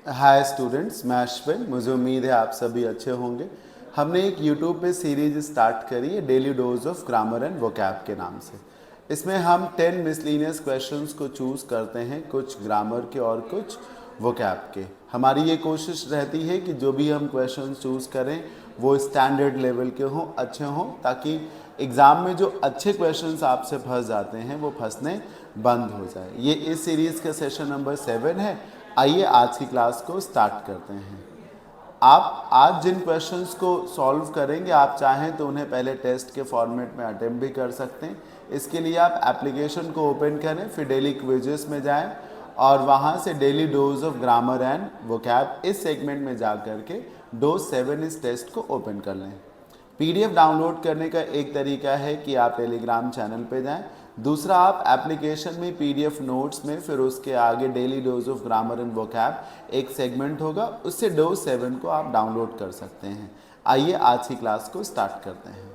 Hi students, मैं अश्विन। मुझे उम्मीद है आप सभी अच्छे होंगे। हमने एक यूट्यूब पे सीरीज स्टार्ट करी है, daily dose of grammar and vocab के नाम से। इसमें हम 10 मिसलिनियस क्वेश्चंस को चूज़ करते हैं, कुछ ग्रामर के और कुछ वोकैब के। हमारी ये कोशिश रहती है कि जो भी हम क्वेश्चंस चूज़ करें वो स्टैंडर्ड लेवल के हों, अच्छे हों, ताकि एग्ज़ाम में जो अच्छे क्वेश्चंस आपसे फंस जाते हैं वो फंसने बंद हो जाए। ये इस सीरीज़ का सेशन नंबर 7 है। आइए आज की क्लास को स्टार्ट करते हैं। आप आज जिन क्वेश्चंस को सॉल्व करेंगे, आप चाहें तो उन्हें पहले टेस्ट के फॉर्मेट में अटेम्प्ट भी कर सकते हैं। इसके लिए आप एप्लीकेशन को ओपन करें, फिर डेली क्विजेस में जाएं और वहां से daily dose of grammar and vocab इस सेगमेंट में जा करके डोज 7 इस टेस्ट को ओपन कर लें। पीडीएफ डाउनलोड करने का एक तरीका है कि आप टेलीग्राम चैनल पे जाएं। दूसरा, आप एप्लीकेशन में पीडीएफ नोट्स में फिर उसके आगे daily dose of grammar and vocab एक सेगमेंट होगा, उससे डोज 7 को आप डाउनलोड कर सकते हैं। आइए आज की क्लास को स्टार्ट करते हैं।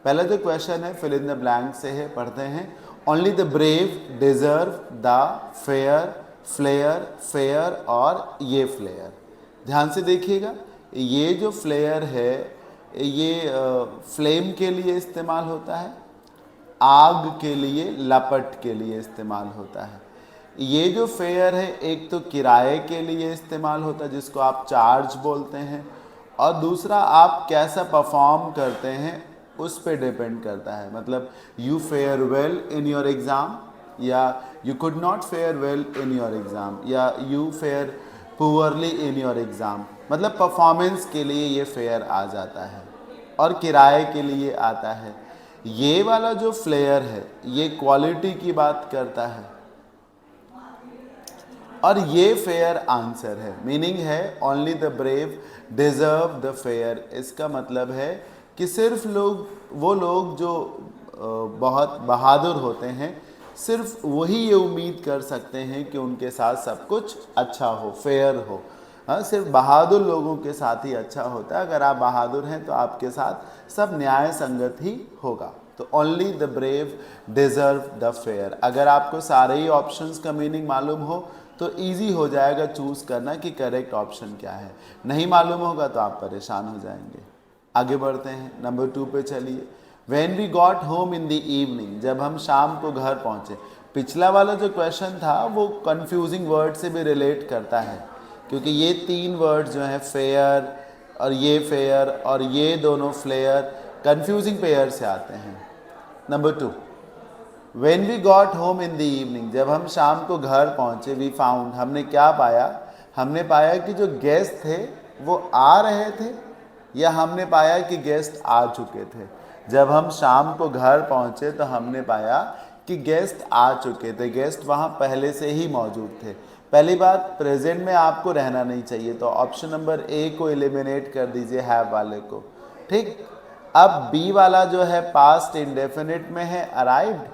पहला जो क्वेश्चन है फिल इन द ब्लैंक से है, पढ़ते हैं। Only the brave deserve the fair, flair, fair और ये फ्लेयर। ध्यान से देखिएगा, ये जो फ्लेयर है ये फ्लेम के लिए इस्तेमाल होता है, आग के लिए, लपट के लिए इस्तेमाल होता है। ये जो फेयर है एक तो किराए के लिए इस्तेमाल होता है जिसको आप चार्ज बोलते हैं, और दूसरा आप कैसा परफॉर्म करते हैं उस पे डिपेंड करता है। मतलब you fare well in your exam, या you could not fare well in your exam, या you fare poorly in your exam. मतलब परफॉर्मेंस के लिए ये फेयर आ जाता है और किराए के लिए आता है। ये वाला जो फ्लेयर है ये क्वालिटी की बात करता है और ये फेयर आंसर है। मीनिंग है only the brave deserve the fair. इसका मतलब है कि सिर्फ वो लोग जो बहुत बहादुर होते हैं, सिर्फ वही ये उम्मीद कर सकते हैं कि उनके साथ सब कुछ अच्छा हो, फेयर हो। हाँ, सिर्फ बहादुर लोगों के साथ ही अच्छा होता है। अगर आप बहादुर हैं तो आपके साथ सब न्याय संगत ही होगा। तो only the brave deserve the fair. अगर आपको सारे ही ऑप्शंस का मीनिंग मालूम हो तो इजी हो जाएगा चूज करना कि करेक्ट ऑप्शन क्या है। नहीं मालूम होगा तो आप परेशान हो जाएंगे। आगे बढ़ते हैं, नंबर 2 पे चलिए। When we got home in the evening, जब हम शाम को घर पहुंचे। पिछला वाला जो क्वेश्चन था वो कंफ्यूजिंग वर्ड से भी रिलेट करता है, क्योंकि ये 3 वर्ड जो हैं फेयर और ये दोनों फ्लेयर कंफ्यूजिंग पेयर से आते हैं। Number 2, When we got home in the evening, जब हम शाम को घर पहुंचे, वी फाउंड, हमने क्या पाया? हमने पाया कि जो गेस्ट थे वो आ रहे थे, या हमने पाया कि गेस्ट आ चुके थे। जब हम शाम को घर पहुंचे तो हमने पाया कि गेस्ट आ चुके थे, गेस्ट वहां पहले से ही मौजूद थे। पहली बात, प्रेजेंट में आपको रहना नहीं चाहिए, तो ऑप्शन नंबर ए को एलिमिनेट कर दीजिए, हैव वाले को। ठीक। अब बी वाला जो है पास्ट इंडेफिनिट में है, अराइव्ड,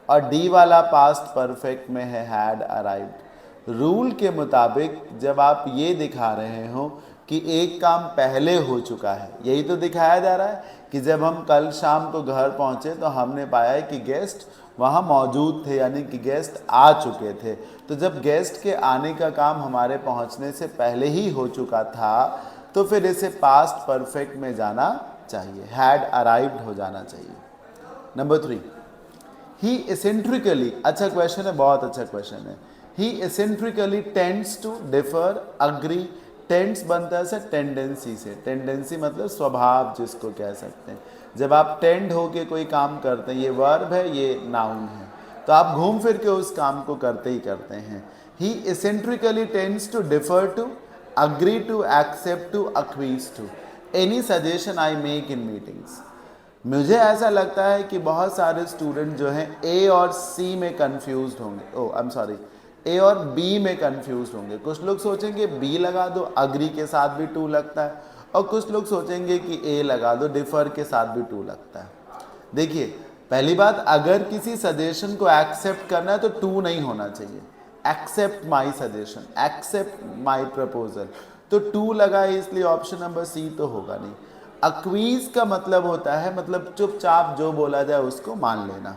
और डी वाला पास्ट परफेक्ट में है, हैड अराइव्ड। रूल के मुताबिक जब आप ये दिखा रहे हो कि एक काम पहले हो चुका है, यही तो दिखाया जा रहा है कि जब हम कल शाम को घर पहुंचे तो हमने पाया कि गेस्ट वहाँ मौजूद थे, यानी कि गेस्ट आ चुके थे। तो जब गेस्ट के आने का काम हमारे पहुंचने से पहले ही हो चुका था तो फिर इसे पास्ट परफेक्ट में जाना चाहिए, हैड अराइव्ड हो जाना चाहिए। नंबर 3, ही एसेंट्रिकली, अच्छा क्वेश्चन है, बहुत अच्छा क्वेश्चन है। He eccentrically tends to differ, agree. Tends बनता है सर टेंडेंसी से। टेंडेंसी मतलब स्वभाव जिसको कह सकते हैं। जब आप टेंड होके कोई काम करते हैं, ये वर्ब है, ये नाउन है, तो आप घूम फिर के उस काम को करते ही करते हैं। He eccentrically tends to differ to, agree to, accept to, acquiesce to any suggestion I make in meetings. मुझे ऐसा लगता है कि बहुत सारे स्टूडेंट जो हैं ए और सी में कंफ्यूज होंगे, ए और बी में कंफ्यूज होंगे। कुछ लोग सोचेंगे बी लगा दो, अग्री के साथ भी टू लगता है, और कुछ लोग सोचेंगे कि ए लगा दो, डिफर के साथ भी टू लगता है। देखिए, पहली बात, अगर किसी सजेशन को एक्सेप्ट करना है तो टू नहीं होना चाहिए। Accept my suggestion, accept my proposal, तो टू लगा है, इसलिए ऑप्शन नंबर सी तो होगा नहीं। अक्वीज का मतलब होता है, मतलब चुपचाप जो बोला जाए उसको मान लेना।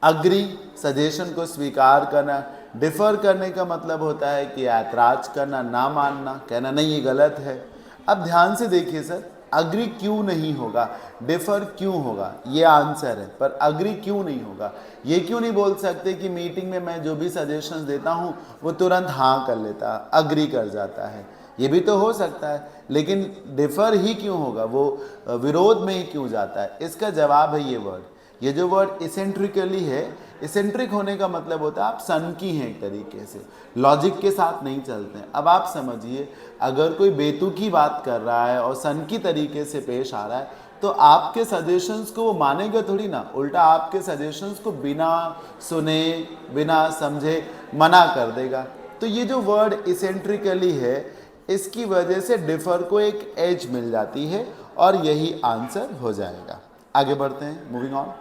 अग्री, सजेशन को स्वीकार करना। डिफर करने का मतलब होता है कि ऐतराज करना, ना मानना, कहना नहीं ये गलत है। अब ध्यान से देखिए सर, अग्री क्यों नहीं होगा, डिफर क्यों होगा, ये आंसर है। पर अग्री क्यों नहीं होगा, ये क्यों नहीं बोल सकते कि मीटिंग में मैं जो भी सजेशंस देता हूँ वो तुरंत हाँ कर लेता, अग्री कर जाता है, ये भी तो हो सकता है। लेकिन डिफर ही क्यों होगा, वो विरोध में ही क्यों जाता है? इसका जवाब है ये वर्ड, ये जो वर्ड इसेंट्रिकली है, इसेंट्रिक होने का मतलब होता है आप सनकी हैं, एक तरीके से लॉजिक के साथ नहीं चलते हैं। अब आप समझिए, अगर कोई बेतुकी बात कर रहा है और सनकी तरीके से पेश आ रहा है तो आपके सजेशंस को वो मानेगा थोड़ी ना, उल्टा आपके सजेशंस को बिना सुने बिना समझे मना कर देगा। तो ये जो वर्ड इसेंट्रिकली है, इसकी वजह से डिफर को एक एज मिल जाती है और यही आंसर हो जाएगा। आगे बढ़ते हैं, moving on.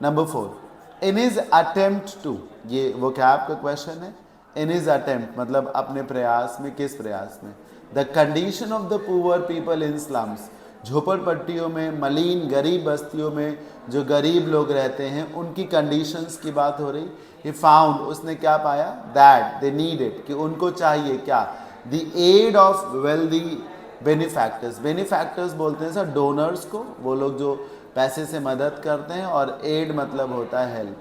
Number 4, in his attempt to, ये वो क्या आपका क्वेश्चन है। इन हिज अटेम्प्ट मतलब अपने प्रयास में, किस प्रयास में? The condition of the poor people in slums, झोपड़पट्टियों में, मलिन गरीब बस्तियों में जो गरीब लोग रहते हैं उनकी कंडीशंस की बात हो रही। ही फाउंड, उसने क्या पाया? दैट दे नीडेड, कि उनको चाहिए क्या? द एड ऑफ वेल्दी बेनिफैक्टर्स, बेनिफैक्टर्स बोलते हैं सर डोनर्स को, वो लोग जो पैसे से मदद करते हैं, और एड मतलब होता है हेल्प,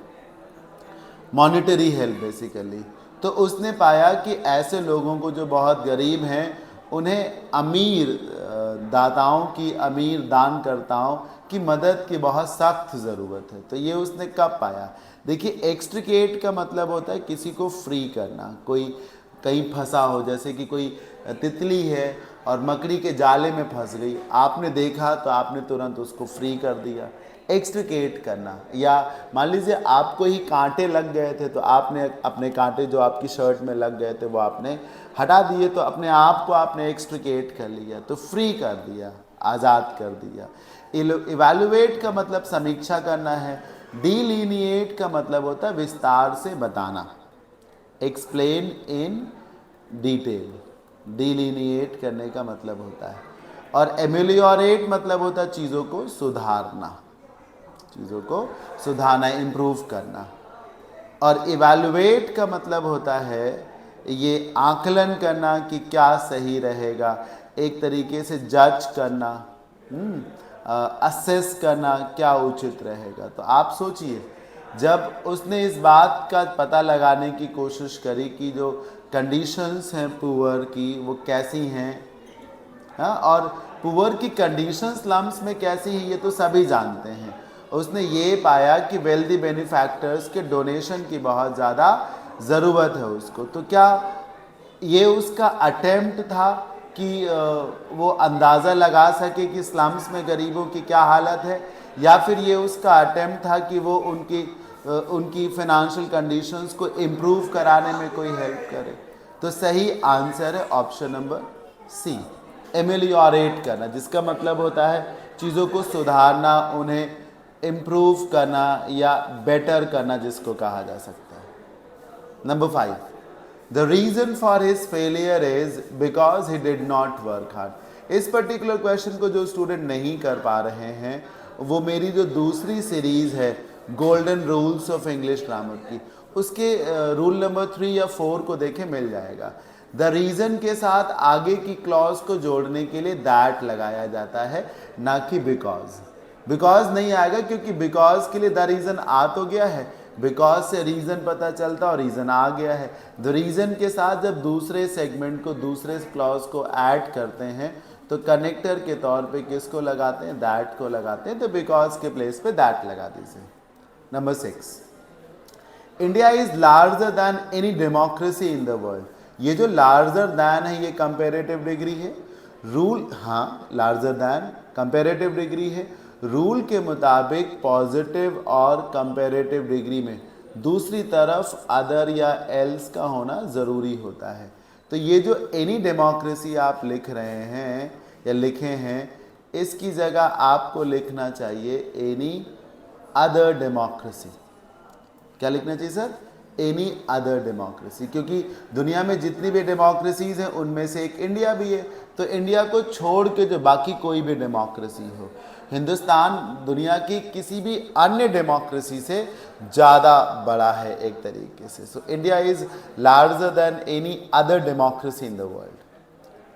मॉनेटरी हेल्प बेसिकली। तो उसने पाया कि ऐसे लोगों को जो बहुत गरीब हैं उन्हें अमीर दाताओं की, अमीर दानकर्ताओं की मदद की बहुत सख्त ज़रूरत है। तो ये उसने कब पाया? देखिए, एक्सट्रिकेट का मतलब होता है किसी को फ्री करना, कोई कहीं फंसा हो, जैसे कि कोई तितली है और मकड़ी के जाले में फंस गई, आपने देखा तो आपने तुरंत उसको फ्री कर दिया। एक्सट्रिकेट करना, या मान लीजिए आपको ही कांटे लग गए थे तो आपने अपने कांटे जो आपकी शर्ट में लग गए थे वो आपने हटा दिए, तो अपने आप को आपने एक्सट्रिकेट कर लिया, तो फ्री कर दिया, आज़ाद कर दिया। इवैल्यूएट का मतलब समीक्षा करना है। डिलीनिएट का मतलब होता है विस्तार से बताना, एक्सप्लेन इन डिटेल, डिलीनिएट करने का मतलब होता है। और एमेलियोरेट मतलब होता है चीज़ों को सुधारना, चीज़ों को सुधारना, इम्प्रूव करना। और इवैल्यूएट का मतलब होता है ये आकलन करना कि क्या सही रहेगा, एक तरीके से जज करना, असेस करना क्या उचित रहेगा। तो आप सोचिए, जब उसने इस बात का पता लगाने की कोशिश करी कि जो कंडीशंस हैं पुअर की वो कैसी हैं, हाँ, और पुअर की कंडीशंस स्लम्स में कैसी है ये तो सभी जानते हैं, उसने ये पाया कि वेल्दी बेनिफैक्टर्स के डोनेशन की बहुत ज़्यादा ज़रूरत है उसको। तो क्या ये उसका अटेम्प्ट था कि वो अंदाज़ा लगा सके कि स्लम्स में गरीबों की क्या हालत है, या फिर ये उसका अटेम्प्ट था कि वो उनकी फाइनेंशियल कंडीशंस को इम्प्रूव कराने में कोई हेल्प करे? तो सही आंसर है ऑप्शन नंबर सी, एमेलियोरेट करना, जिसका मतलब होता है चीज़ों को सुधारना, उन्हें इम्प्रूव करना या बेटर करना, जिसको कहा जा सकता है। Number 5, the reason for his failure is because he did not work hard. इस पर्टिकुलर क्वेश्चन को जो स्टूडेंट नहीं कर पा रहे हैं वो मेरी जो दूसरी सीरीज़ है golden rules of English grammar की, उसके रूल नंबर 3 या 4 को देखें, मिल जाएगा। द रीज़न के साथ आगे की क्लॉज को जोड़ने के लिए दैट लगाया जाता है, ना कि बिकॉज। बिकॉज नहीं आएगा क्योंकि बिकॉज के लिए द रीज़न आ तो गया है, बिकॉज से रीज़न पता चलता और रीज़न आ गया है। द रीज़न के साथ जब दूसरे सेगमेंट को, दूसरे क्लॉज को ऐड करते हैं तो कनेक्टर के तौर पे किसको लगाते हैं? दैट को लगाते हैं। तो बिकॉज के प्लेस पे दैट लगा दीजिए। Number 6, India is larger than any democracy in the world. ये जो लार्जर दैन है ये कंपेरेटिव डिग्री है। रूल, हाँ, लार्जर दैन कंपेरेटिव डिग्री है। रूल के मुताबिक पॉजिटिव और कंपेरेटिव डिग्री में दूसरी तरफ अदर या एल्स का होना ज़रूरी होता है। तो ये जो एनी डेमोक्रेसी आप लिख रहे हैं या लिखे हैं, इसकी जगह आपको लिखना चाहिए एनी अदर डेमोक्रेसी। क्या लिखना चाहिए सर? एनी अदर डेमोक्रेसी, क्योंकि दुनिया में जितनी भी डेमोक्रेसीज हैं उनमें से एक इंडिया भी है। तो इंडिया को छोड़ के जो बाकी कोई भी डेमोक्रेसी हो, हिंदुस्तान दुनिया की किसी भी अन्य डेमोक्रेसी से ज़्यादा बड़ा है एक तरीके से। So India is larger than any other democracy in the world.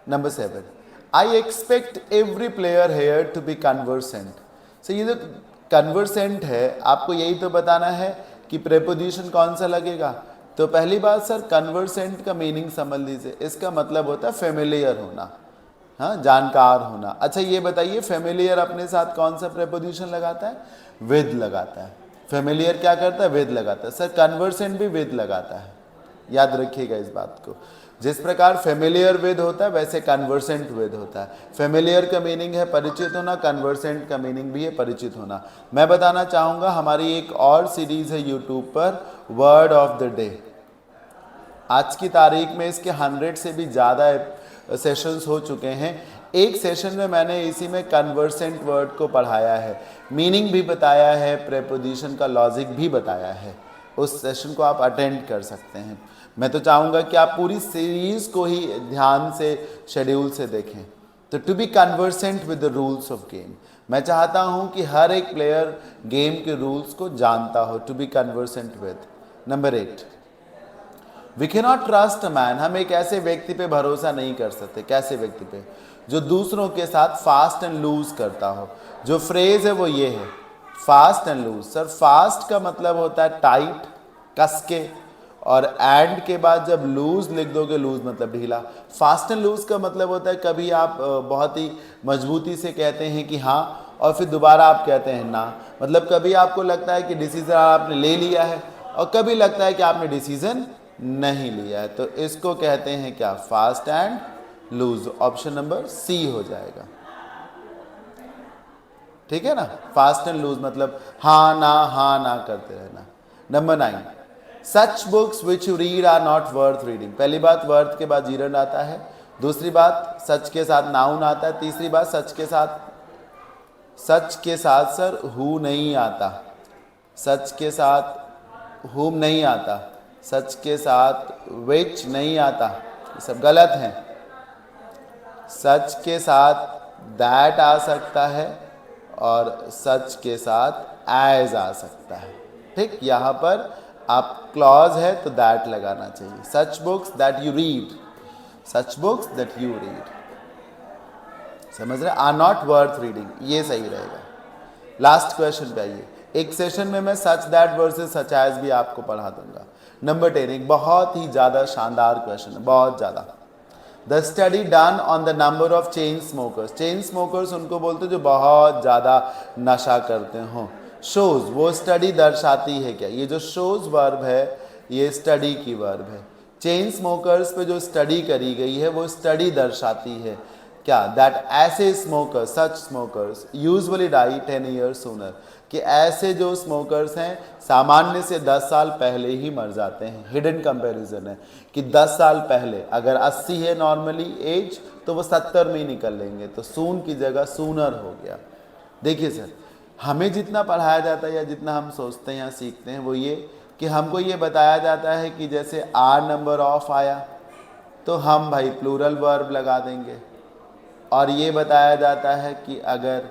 Number 7, I expect every player here to be conversant. So ये जो कन्वर्सेंट है, आपको यही तो बताना है कि प्रेपोजिशन कौन सा लगेगा। तो पहली बात सर, कन्वर्सेंट का मीनिंग समझ लीजिए, इसका मतलब होता है फेमिलियर होना, हाँ, जानकार होना। अच्छा ये बताइए, फेमिलियर अपने साथ कौन सा प्रेपोजिशन लगाता है? विद लगाता है। फेमिलियर क्या करता है? विद लगाता है। सर कन्वर्सेंट भी विद लगाता है, याद रखिएगा इस बात को। जिस प्रकार फेमिलियर विद होता है वैसे कन्वर्सेंट विद होता है। फेमिलियर का मीनिंग है परिचित होना, कन्वर्सेंट का मीनिंग भी है परिचित होना। मैं बताना चाहूँगा हमारी एक और सीरीज़ है यूट्यूब पर, वर्ड ऑफ द डे। आज की तारीख में इसके 100 से भी ज़्यादा सेशंस हो चुके हैं। एक सेशन में मैंने इसी में कन्वर्सेंट वर्ड को पढ़ाया है, मीनिंग भी बताया है, प्रेपोजिशन का लॉजिक भी बताया है। उस सेशन को आप अटेंड कर सकते हैं। मैं तो चाहूँगा कि आप पूरी सीरीज़ को ही ध्यान से, शेड्यूल से देखें। तो to be conversant with the rules of game, मैं चाहता हूँ कि हर एक प्लेयर गेम के रूल्स को जानता हो। To be conversant with. Number 8, we can not trust a man, हम एक ऐसे व्यक्ति पे भरोसा नहीं कर सकते। कैसे व्यक्ति पे? जो दूसरों के साथ फास्ट एंड लूज करता हो। जो फ्रेज है वो ये है, fast and loose. Sir fast का मतलब होता है टाइट, कस के, और एंड के बाद जब लूज लिख दोगे, लूज मतलब ढीला। फास्ट एंड लूज का मतलब होता है कभी आप बहुत ही मजबूती से कहते हैं कि हाँ, और फिर दोबारा आप कहते हैं ना। मतलब कभी आपको लगता है कि डिसीजन आपने ले लिया है, और कभी लगता है कि आपने डिसीजन नहीं लिया है। तो इसको कहते हैं क्या? Fast and loose. Option number C हो जाएगा, ठीक है ना। फास्ट एंड लूज मतलब हाँ ना करते रहना। Number 9, such books which you read are not worth reading. पहली बात, वर्थ के बाद जीरन आता है। दूसरी बात, सच के साथ नाउन आता है। तीसरी बात, सच के साथ सर हु नहीं आता। सच के साथ हुम नहीं आता। सच के साथ विच नहीं आता, ये सब गलत हैं। सच के साथ दैट आ सकता है, और सच के साथ एज आ सकता है। ठीक, यहाँ पर आप क्लॉज है तो दैट लगाना चाहिए। Such books that you read, such books that you read, समझ रहे? आर नॉट वर्थ रीडिंग, ये सही रहेगा। लास्ट क्वेश्चन पे आइए। एक सेशन में मैं such that versus such as भी आपको पढ़ा दूंगा। नंबर 10, एक बहुत ही ज़्यादा शानदार क्वेश्चन है, बहुत ज़्यादा। The study done on the number of chain smokers. Chain smokers उनको बोलते हैं जो बहुत ज़्यादा नशा करते हों। शोज, वो स्टडी दर्शाती है क्या? ये जो शोज वर्ब है ये स्टडी की वर्ब है। चेन स्मोकर्स पे जो स्टडी करी गई है वो स्टडी दर्शाती है क्या? दैट ऐसे smokers, such smokers usually die 10 years sooner, कि ऐसे जो स्मोकर्स हैं सामान्य से 10 साल पहले ही मर जाते हैं। हिडन कंपैरिजन है कि 10 साल पहले, अगर 80 है नॉर्मली एज, तो वो 70 में ही निकल लेंगे। तो सून की जगह सूनर हो गया। देखिए सर, हमें जितना पढ़ाया जाता है या जितना हम सोचते हैं या सीखते हैं वो ये कि हमको ये बताया जाता है कि जैसे आर नंबर ऑफ आया तो हम भाई प्लूरल वर्ब लगा देंगे, और ये बताया जाता है कि अगर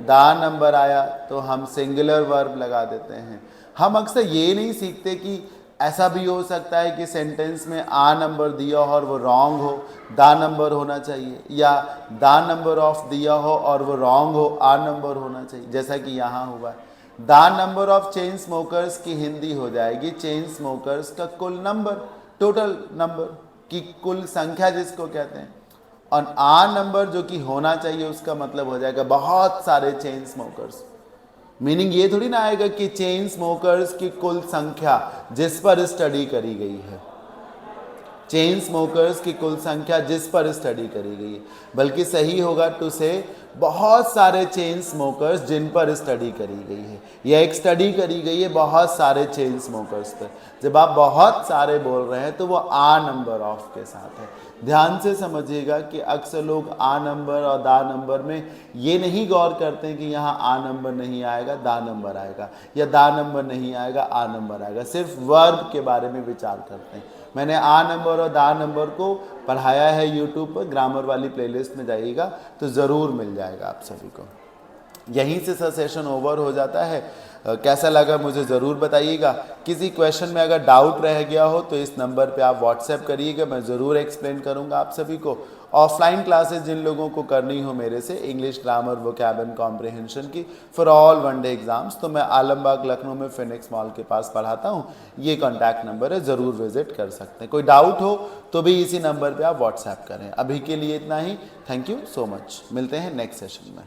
दा नंबर आया तो हम सिंगुलर वर्ब लगा देते हैं। हम अक्सर ये नहीं सीखते कि ऐसा भी हो सकता है कि सेंटेंस में आ नंबर दिया हो और वो रॉन्ग हो, दा नंबर होना चाहिए, या दा नंबर ऑफ दिया हो और वो रॉन्ग हो, आ नंबर होना चाहिए, जैसा कि यहाँ हुआ। दा नंबर ऑफ चेन स्मोकर्स की हिंदी हो जाएगी चेन स्मोकर्स का कुल नंबर, टोटल नंबर की कुल संख्या जिसको कहते हैं। और आ नंबर जो कि होना चाहिए उसका मतलब हो जाएगा बहुत सारे चेन स्मोकर्स। मीनिंग ये थोड़ी ना आएगा कि चेन स्मोकर्स की कुल संख्या जिस पर स्टडी करी गई है, चेन स्मोकर्स की कुल संख्या जिस पर स्टडी करी गई है, बल्कि सही होगा टू से बहुत सारे चेन स्मोकर्स जिन पर स्टडी करी गई है, या एक स्टडी करी गई है बहुत सारे चेन स्मोकर्स पर। जब आप बहुत सारे बोल रहे हैं तो वो आ नंबर ऑफ के साथ है। ध्यान से समझिएगा कि अक्सर लोग आ नंबर और दा नंबर में ये नहीं गौर करते हैं कि यहाँ आ नंबर नहीं आएगा दा नंबर आएगा, या दा नंबर नहीं आएगा आ नंबर आएगा, सिर्फ वर्ब के बारे में विचार करते हैं। मैंने आ नंबर और दा नंबर को पढ़ाया है यूट्यूब पर, ग्रामर वाली प्लेलिस्ट में जाइएगा तो ज़रूर मिल जाएगा आप सभी को। यहीं से सर सेशन ओवर हो जाता है। कैसा लगा मुझे ज़रूर बताइएगा। किसी क्वेश्चन में अगर डाउट रह गया हो तो इस नंबर पे आप व्हाट्सएप करिएगा, मैं ज़रूर एक्सप्लेन करूँगा आप सभी को। ऑफलाइन क्लासेस जिन लोगों को करनी हो मेरे से English grammar vocab and comprehension की फॉर ऑल वनडे एग्जाम्स, तो मैं आलमबाग लखनऊ में फिनिक्स मॉल के पास पढ़ाता हूँ। ये कॉन्टैक्ट नंबर है, ज़रूर विजिट कर सकते हैं। कोई डाउट हो तो भी इसी नंबर पर आप व्हाट्सएप करें। अभी के लिए इतना ही। थैंक यू सो मच, मिलते हैं नेक्स्ट सेशन में।